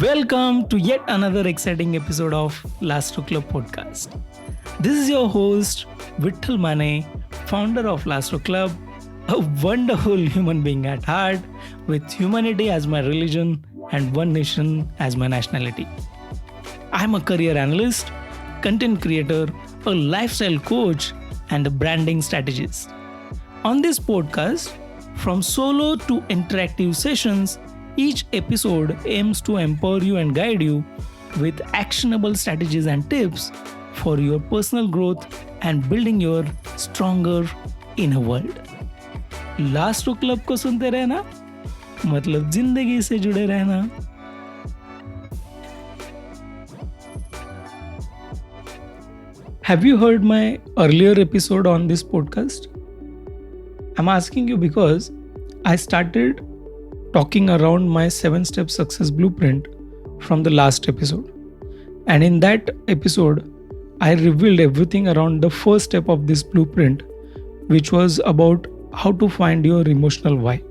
Welcome to yet another exciting episode of LastRow Club podcast. This is your host, Vitthal Mane, founder of LastRow Club, a wonderful human being at heart with humanity as my religion and one nation as my nationality. I'm a career analyst, content creator, a lifestyle coach, and a branding strategist. On this podcast, from solo to interactive sessions, each episode aims to empower you and guide you with actionable strategies and tips for your personal growth and building your stronger inner world. LastRow club को सुनते रहना मतलब जिंदगी से जुड़े रहना. Have you heard my earlier episode on this podcast? I'm asking you because I started talking around my 7-step success blueprint from the last episode. And in that episode, I revealed everything around the first step of this blueprint, which was about how to find your emotional why.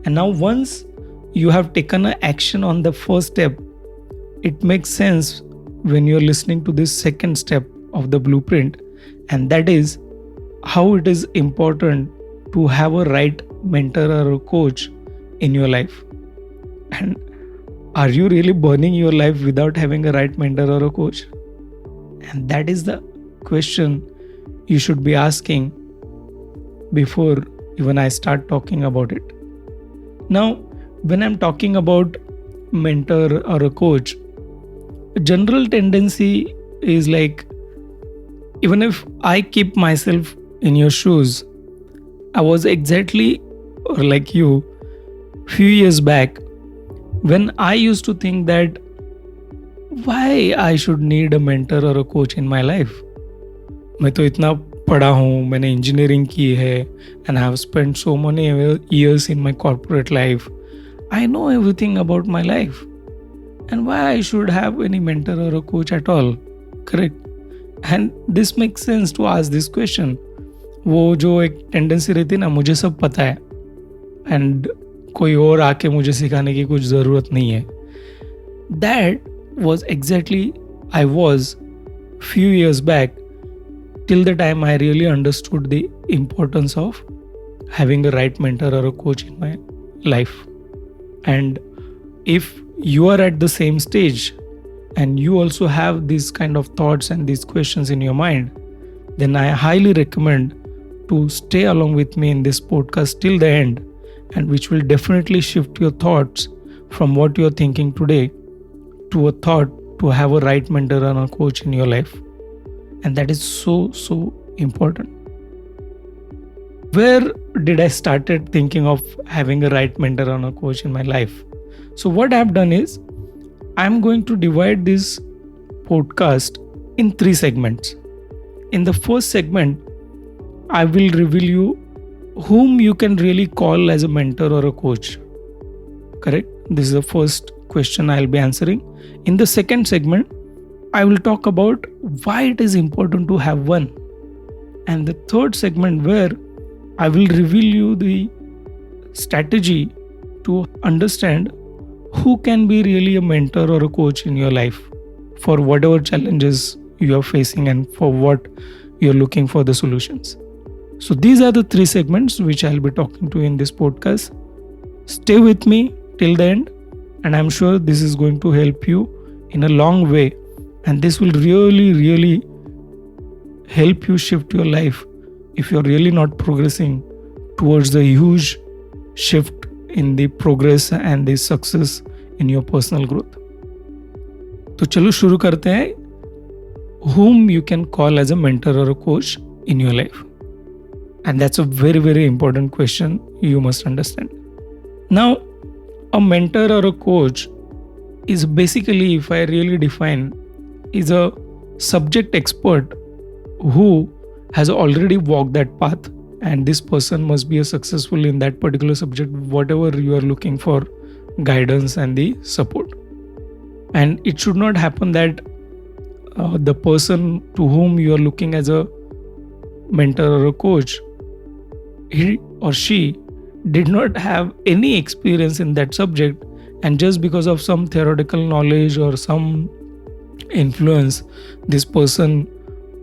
And now once you have taken an action on the first step, it makes sense when you're listening to this second step of the blueprint, and that is how it is important to have a right mentor or a coach in your life. And are you really burning your life without having a right mentor or a coach? And that is the question you should be asking before even I start talking about it. Now, when I'm talking about mentor or a coach, a general tendency is like, even if I keep myself in your shoes, I was exactly like you few years back when I used to think that why I should need a mentor or a coach in my life. मैं तो इतना पढ़ा हूँ, मैंने engineering की है, and I have spent so many years in my corporate life. I know everything about my life, and why I should have any mentor or a coach at all, correct? And this makes sense to ask this question. वो जो एक tendency रहती है ना, मुझे सब पता है एंड कोई और आके मुझे सिखाने की कुछ ज़रूरत नहीं है. That was exactly I was few years back till the time I really understood the importance of having a right mentor or a coach in my life. And if you are at the same stage and you also have these kind of thoughts and these questions in your mind, then I highly recommend to stay along with me in this podcast till the end, and which will definitely shift your thoughts from what you're thinking today to a thought to have a right mentor and a coach in your life. And that is so important. Where did I started thinking of having a right mentor and a coach in my life? So what I've done is I'm going to divide this podcast in 3 segments. In the first segment, I will reveal you whom you can really call as a mentor or a coach. Correct? This is the first question I'll be answering. In the second segment, I will talk about why it is important to have one. And the third segment, where I will reveal you the strategy to understand who can be really a mentor or a coach in your life for whatever challenges you are facing and for what you're looking for the solutions. So these are the 3 segments which I'll be talking to in this podcast. Stay with me till the end, and I'm sure this is going to help you in a long way, and this will really help you shift your life if you're really not progressing towards the huge shift in the progress and the success in your personal growth. तो चलो शुरू करते हैं. Whom you can call as a mentor or a coach in your life? And that's a very important question you must understand. Now, a mentor or a coach is basically, if I really define, is a subject expert who has already walked that path, and this person must be a successful in that particular subject, whatever you are looking for guidance and the support. And it should not happen that the person to whom you are looking as a mentor or a coach, he or she did not have any experience in that subject And just because of some theoretical knowledge or some influence, this person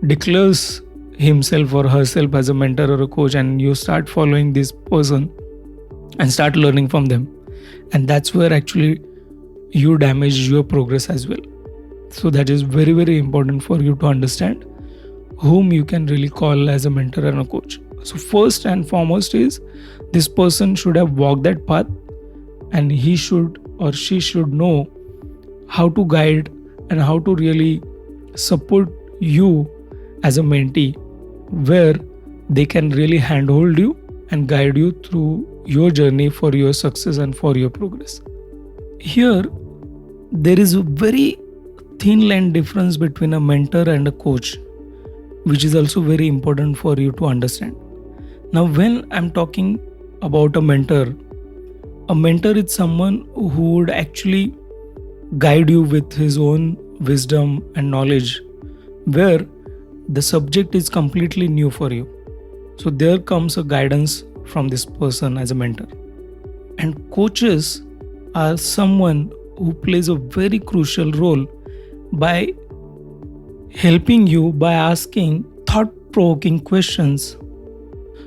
declares himself or herself as a mentor or a coach, and you start following this person and start learning from them. And that's where actually you damage your progress as well. So that is very, very important for you to understand whom you can really call as a mentor and a coach. So first and foremost is, this person should have walked that path, and he should or she should know how to guide and how to really support you as a mentee, where they can really handhold you and guide you through your journey for your success and for your progress. Here, there is a very thin line difference between a mentor and a coach, which is also very important for you to understand. Now, when I'm talking about a mentor is someone who would actually guide you with his own wisdom and knowledge, where the subject is completely new for you. So there comes a guidance from this person as a mentor. And coaches are someone who plays a very crucial role by helping you by asking thought-provoking questions,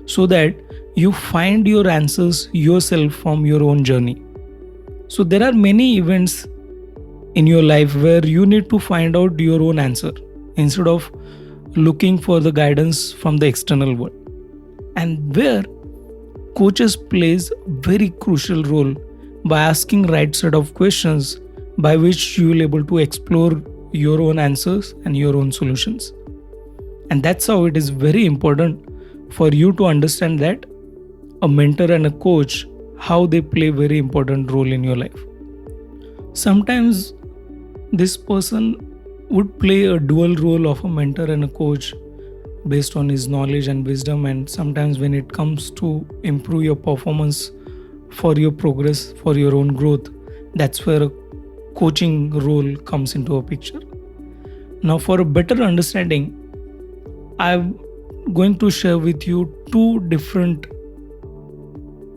so that you find your answers yourself from your own journey. So there are many events in your life where you need to find out your own answer instead of looking for the guidance from the external world, and where coaches plays very crucial role by asking right set of questions by which you will able to explore your own answers and your own solutions. And that's how it is very important for you to understand that a mentor and a coach, how they play very important role in your life. Sometimes this person would play a dual role of a mentor and a coach based on his knowledge and wisdom, and sometimes when it comes to improve your performance for your progress, for your own growth, that's where a coaching role comes into a picture. Now, for a better understanding, I'm going to share with you two different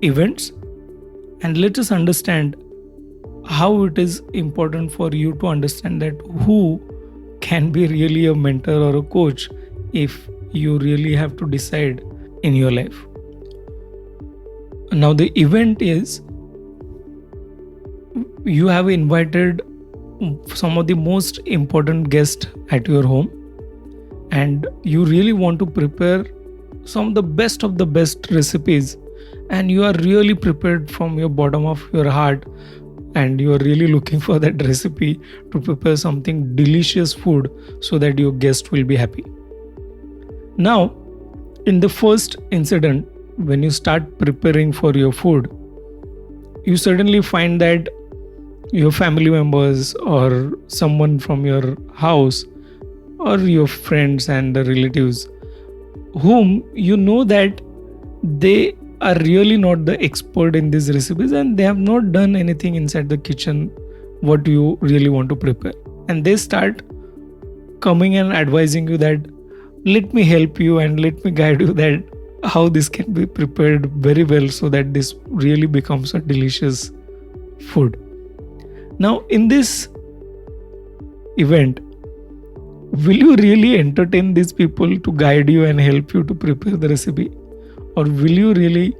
events, and let us understand how it is important for you to understand that who can be really a mentor or a coach if you really have to decide in your life. Now, the event is, you have invited some of the most important guests at your home, and you really want to prepare some of the best recipes, and you are really prepared from your bottom of your heart, and you are really looking for that recipe to prepare something delicious food so that your guest will be happy. Now, in the first incident, when you start preparing for your food, you suddenly find that your family members or someone from your house or your friends and the relatives, whom you know that they are really not the expert in these recipes, and they have not done anything inside the kitchen what you really want to prepare, and they start coming and advising you that let me help you and let me guide you that how this can be prepared very well so that this really becomes a delicious food. Now, in this event, will you really entertain these people to guide you and help you to prepare the recipe? Or will you really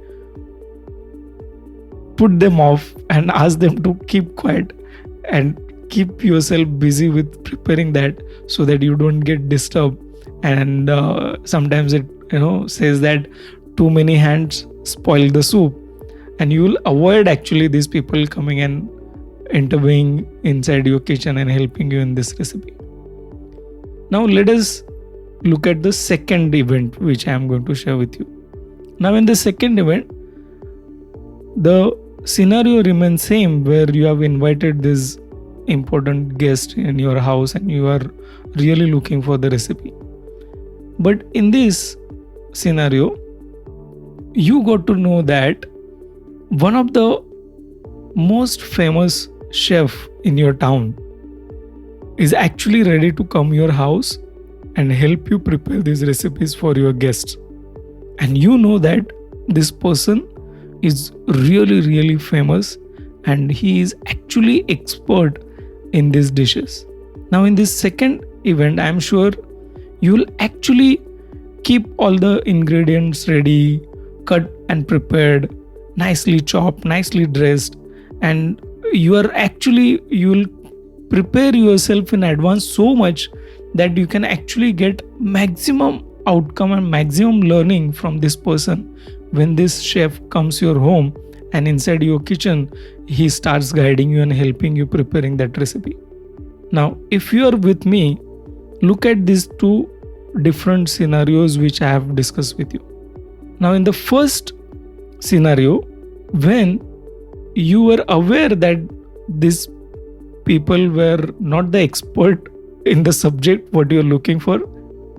put them off and ask them to keep quiet and keep yourself busy with preparing that so that you don't get disturbed? And sometimes it says that too many hands spoil the soup, and you will avoid actually these people coming and intervening inside your kitchen and helping you in this recipe. Now let us look at the second event which I am going to share with you. Now, in the second event, the scenario remains same, where you have invited this important guest in your house and you are really looking for the recipe. But in this scenario, you got to know that one of the most famous chef in your town is actually ready to come your house and help you prepare these recipes for your guests. And you know that this person is really, really famous and he is actually expert in these dishes. Now in this second event, I'm sure you will actually keep all the ingredients ready, cut and prepared, nicely chopped, nicely dressed, and you'll prepare yourself in advance so much that you can actually get maximum outcome and maximum learning from this person. When this chef comes your home and inside your kitchen, he starts guiding you and helping you preparing that recipe. Now if you are with me, look at these two different scenarios which I have discussed with you. Now in the first scenario, when you were aware that these people were not the expert in the subject what you're looking for,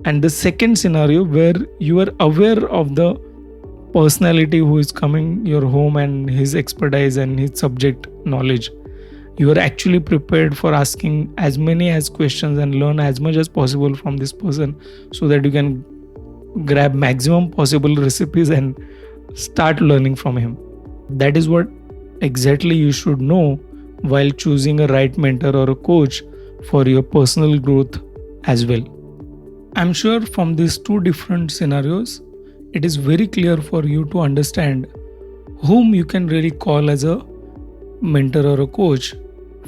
and the second scenario where you are aware of the personality who is coming your home and his expertise and his subject knowledge, you are actually prepared for asking as many as questions and learn as much as possible from this person so that you can grab maximum possible recipes and start learning from him. That is what exactly you should know while choosing a right mentor or a coach for your personal growth as well. I'm sure from these two different scenarios, it is very clear for you to understand whom you can really call as a mentor or a coach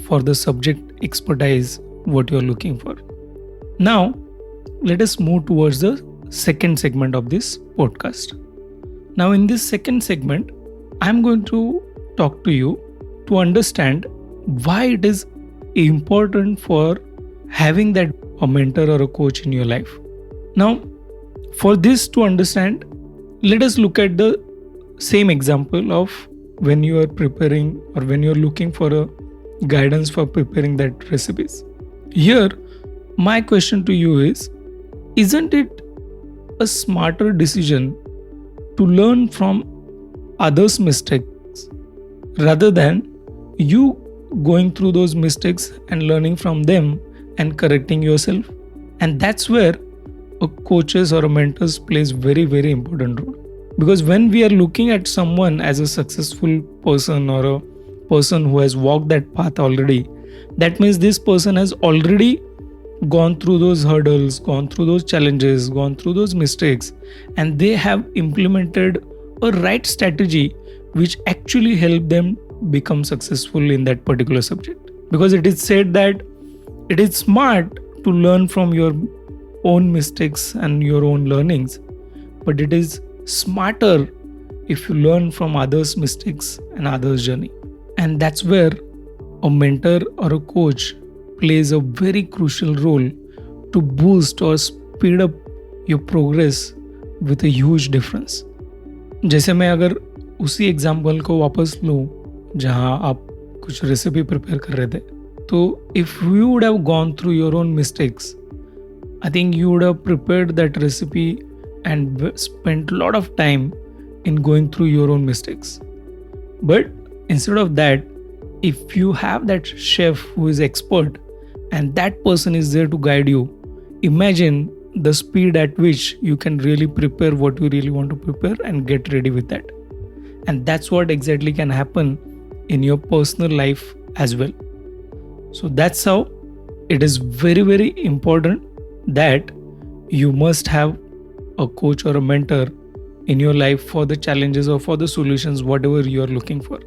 for the subject expertise what you're looking for. Now, let us move towards the second segment of this podcast. Now, in this second segment, I'm going to talk to you to understand why it is important for having that a mentor or a coach in your life. Now, for this to understand, let us look at the same example of when you are preparing or when you're looking for a guidance for preparing that recipes. Here, my question to you is, isn't it a smarter decision to learn from others' mistakes rather than you going through those mistakes and learning from them and correcting yourself? And that's where a coaches or a mentors plays very, very important role. Because when we are looking at someone as a successful person or a person who has walked that path already, that means this person has already gone through those hurdles, gone through those challenges, gone through those mistakes, and they have implemented a right strategy which actually helped them become successful in that particular subject. Because it is said that it is smart to learn from your own mistakes and your own learnings, but it is smarter if you learn from others' mistakes and others' journey. And that's where a mentor or a coach plays a very crucial role to boost or speed up your progress with a huge difference. जैसे मैं अगर उसी example को वापस लूँ जहाँ आप कुछ रेसिपी प्रिपेयर कर रहे थे, तो if you would have gone through your own mistakes, I think you would have prepared that recipe and spent a lot of time in going through your own mistakes. But instead of that, if you have that chef who is expert and that person is there to guide you, imagine the speed at which you can really prepare what you really want to prepare and get ready with that. And that's what exactly can happen in your personal life as well. So that's how it is very, very important that you must have a coach or a mentor in your life for the challenges or for the solutions, whatever you are looking for.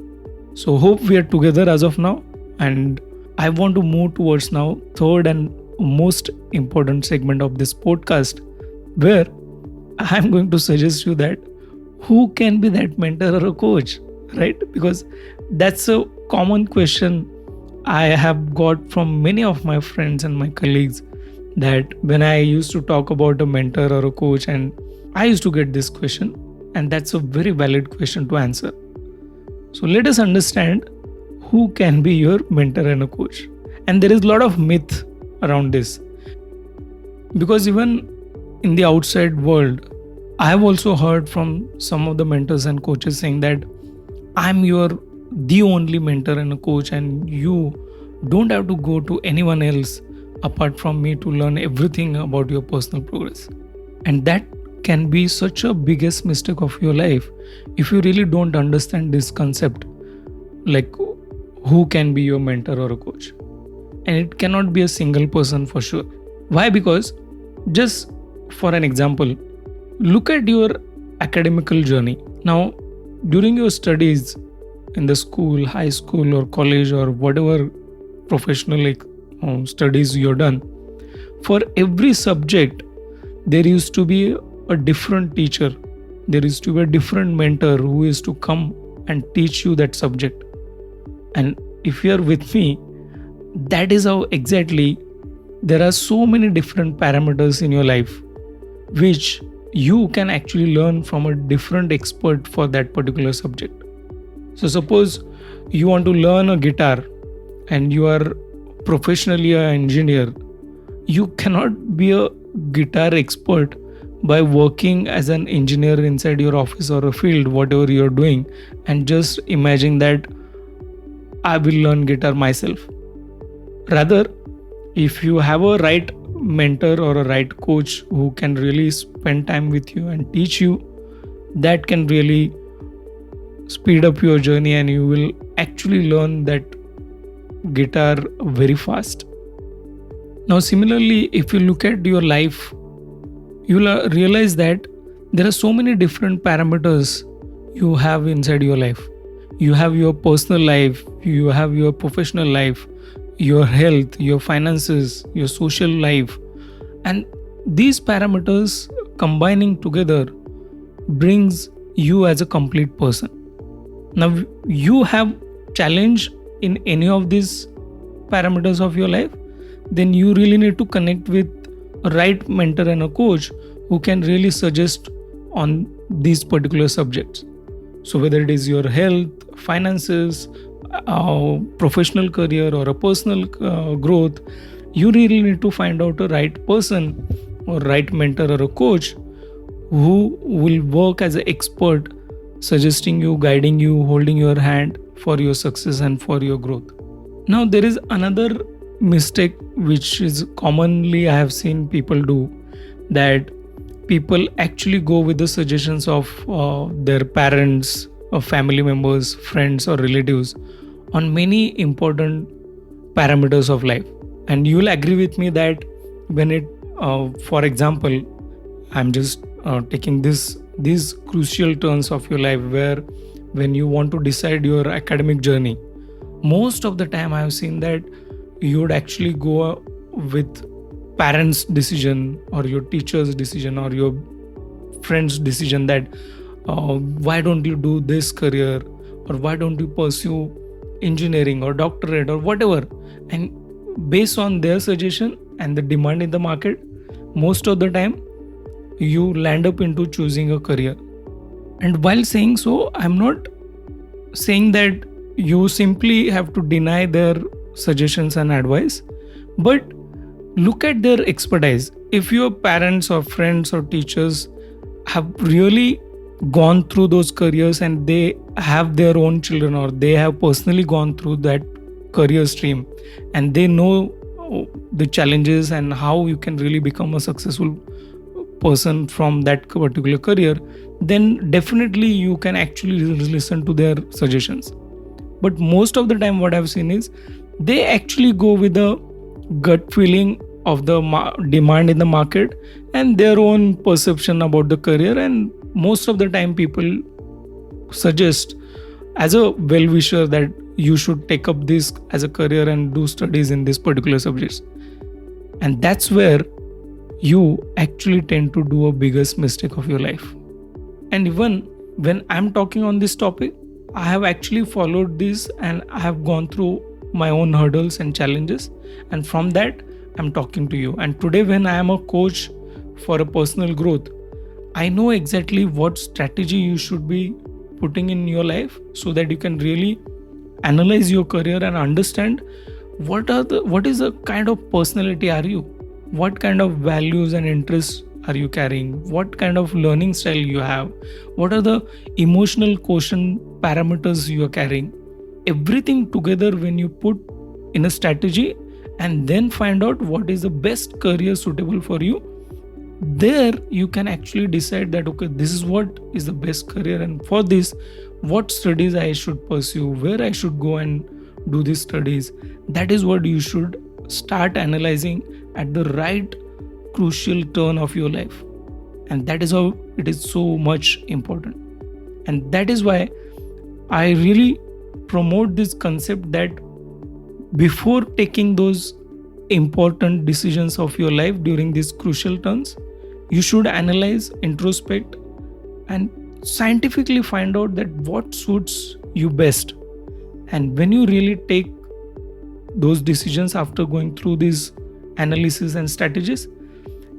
So hope we are together as of now, and I want to move towards now third and most important segment of this podcast, where I'm going to suggest you that who can be that mentor or a coach, right? Because that's a common question I have got from many of my friends and my colleagues, that when I used to talk about a mentor or a coach, and I used to get this question, and that's a very valid question to answer. So let us understand who can be your mentor and a coach. And there is a lot of myth around this, because even in the outside world, I have also heard from some of the mentors and coaches saying that I'm the only mentor and a coach, and you don't have to go to anyone else apart from me to learn everything about your personal progress. And that can be such a biggest mistake of your life if you really don't understand this concept. Like, who can be your mentor or a coach. And it cannot be a single person for sure. Why? Because just for an example, look at your academical journey. Now, during your studies in the school, high school, or college, or whatever professional studies you've done, for every subject, there used to be a different teacher. There used to be a different mentor who is to come and teach you that subject. And if you're with me, that is how exactly there are so many different parameters in your life which you can actually learn from a different expert for that particular subject. So suppose you want to learn a guitar and you are professionally an engineer, you cannot be a guitar expert by working as an engineer inside your office or a field, whatever you're doing, and just imagine that I will learn guitar myself. Rather, if you have a right mentor or a right coach who can really spend time with you and teach you, that can really speed up your journey and you will actually learn that guitar very fast. Now, similarly, if you look at your life, you will realize that there are so many different parameters you have inside your life. You have your personal life, you have your professional life, your health, your finances, your social life. And these parameters combining together brings you as a complete person. Now, you have challenge in any of these parameters of your life, then you really need to connect with a right mentor and a coach who can really suggest on these particular subjects. So whether it is your health, finances, professional career, or a personal growth, you really need to find out a right person or right mentor or a coach who will work as an expert, suggesting you, guiding you, holding your hand for your success and for your growth. Now, there is another mistake which is commonly I have seen people do, that people actually go with the suggestions of their parents or family members, friends, or relatives on many important parameters of life. And you will agree with me that when it, for example, I'm just taking these crucial turns of your life where when you want to decide your academic journey, most of the time I have seen that you would actually go with parents' decision or your teacher's decision or your friend's decision that why don't you do this career, or why don't you pursue engineering or doctorate or whatever. And based on their suggestion and the demand in the market, most of the time you land up into choosing a career. And while saying so, I'm not saying that you simply have to deny their suggestions and advice, but look at their expertise. If your parents or friends or teachers have really gone through those careers and they have their own children or they have personally gone through that career stream and they know the challenges and how you can really become a successful person from that particular career, then definitely you can actually listen to their suggestions. But most of the time what I've seen is they actually go with the gut feeling of the demand in the market and their own perception about the career, and most of the time people suggest as a well-wisher that you should take up this as a career and do studies in this particular subjects. And that's where you actually tend to do a biggest mistake of your life. And even when I'm talking on this topic, I have actually followed this and I have gone through my own hurdles and challenges, and from that I'm talking to you. And today when I am a coach for a personal growth, I know exactly what strategy you should be putting in your life so that you can really analyze your career and understand what is the kind of personality are you, what kind of values and interests are you carrying, what kind of learning style you have, what are the emotional quotient parameters you are carrying. Everything together when you put in a strategy and then find out what is the best career suitable for you, there you can actually decide that okay, this is what is the best career, and for this what studies I should pursue, where I should go and do these studies. That is what you should start analyzing at the right crucial turn of your life. And that is how it is so much important. And that is why I really promote this concept that before taking those important decisions of your life during these crucial turns, you should analyze, introspect, and scientifically find out that what suits you best. And when you really take those decisions after going through these analysis and strategies,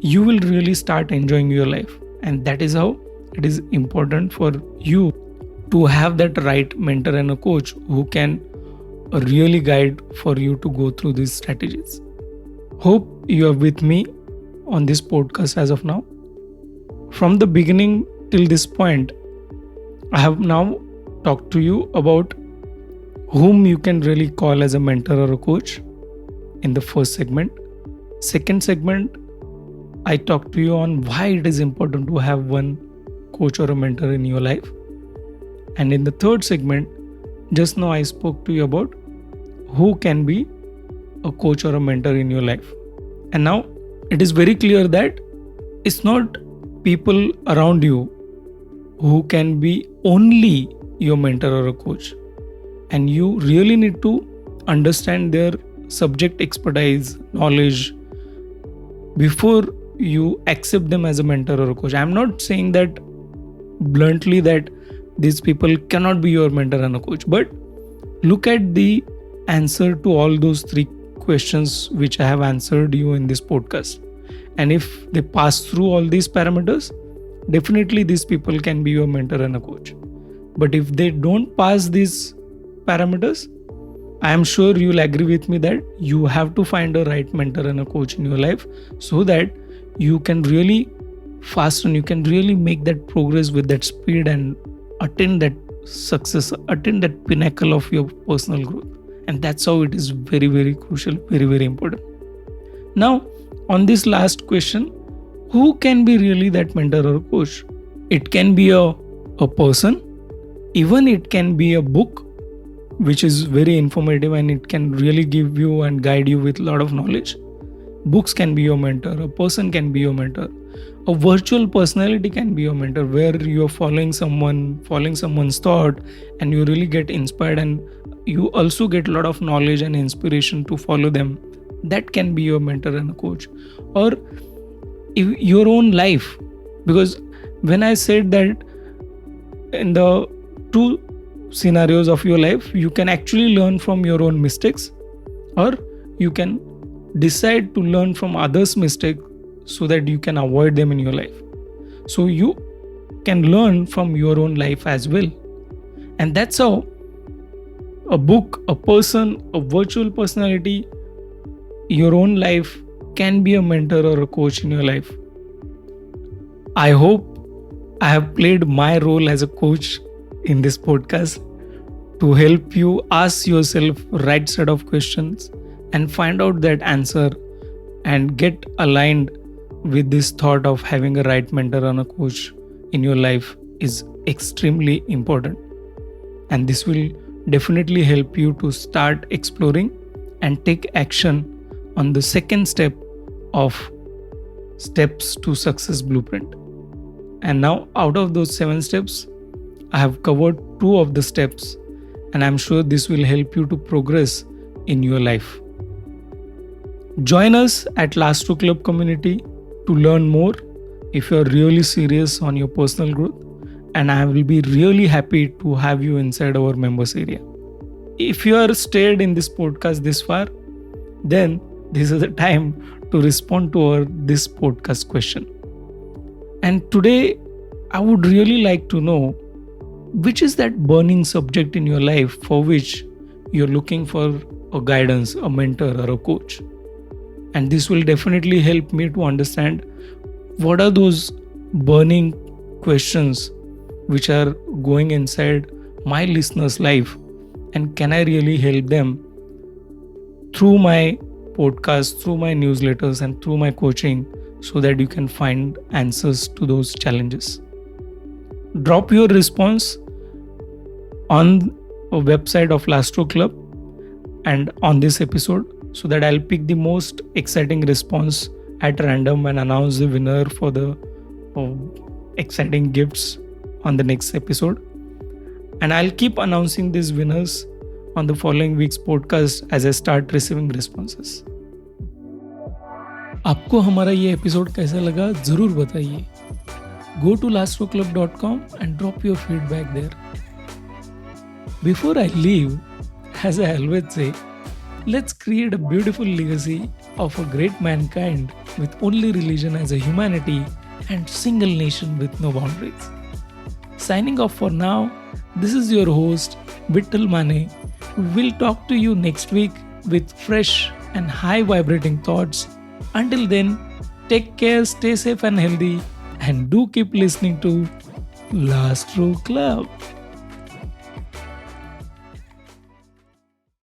you will really start enjoying your life. And that is how it is important for you to have that right mentor and a coach who can really guide for you to go through these strategies. Hope you are with me on this podcast as of now. From the beginning till this point, I have now talked to you about whom you can really call as a mentor or a coach in the first segment. Second segment, I talked to you on why it is important to have one coach or a mentor in your life. And in the third segment, just now I spoke to you about who can be a coach or a mentor in your life. And now it is very clear that it's not people around you who can be only your mentor or a coach. And you really need to understand their subject expertise, knowledge before you accept them as a mentor or a coach. I'm not saying that bluntly that these people cannot be your mentor and a coach, but look at the answer to all those three questions which I have answered you in this podcast. And if they pass through all these parameters, definitely these people can be your mentor and a coach. But if they don't pass these parameters, I am sure you'll agree with me that you have to find a right mentor and a coach in your life so that you can really fasten, you can really make that progress with that speed and attain that success, attain that pinnacle of your personal growth. And that's how it is very, very crucial, very, very important. Now, on this last question, who can be really that mentor or coach? It can be a person, even it can be a book, which is very informative and it can really give you and guide you with a lot of knowledge. Books can be your mentor, a person can be your mentor, a virtual personality can be your mentor, where you're following someone's thought, and you really get inspired and you also get a lot of knowledge and inspiration to follow them. That can be your mentor and a coach. Or your own life, because when I said that in the two scenarios of your life, you can actually learn from your own mistakes, or you can decide to learn from others' mistakes so that you can avoid them in your life. So you can learn from your own life as well. And that's how a book, a person, a virtual personality, your own life can be a mentor or a coach in your life. I hope I have played my role as a coach in this podcast to help you ask yourself right set of questions and find out that answer and get aligned with this thought of having a right mentor and a coach in your life is extremely important. And this will definitely help you to start exploring and take action on the second step of steps to success blueprint. And now, out of those 7 steps, I have covered 2 of the steps, and I'm sure this will help you to progress in your life. Join us at LastRow Club community to learn more if you're really serious on your personal growth, and I will be really happy to have you inside our members area. If you are stayed in this podcast this far, then this is the time to respond to this podcast question. And today, I would really like to know which is that burning subject in your life for which you're looking for a guidance, a mentor, or a coach. And this will definitely help me to understand what are those burning questions which are going inside my listeners' life, and can I really help them through my podcast, through my newsletters, and through my coaching so that you can find answers to those challenges. Drop your response on a website of LastRow Club. and on this episode, so that I'll pick the most exciting response at random and announce the winner for the uh, exciting gifts on the next episode. And I'll keep announcing these winners on the following week's podcast as I start receiving responses. आपको हमारा ये episode कैसा लगा ज़रूर बताइए. Go to LastRowClub.com and drop your feedback there. Before I leave, as I always say, let's create a beautiful legacy of a great mankind with only religion as a humanity and single nation with no boundaries. Signing off for now, this is your host, Vittal Mane. We'll talk to you next week with fresh and high vibrating thoughts. Until then, take care, stay safe and healthy, and do keep listening to Last Row Club.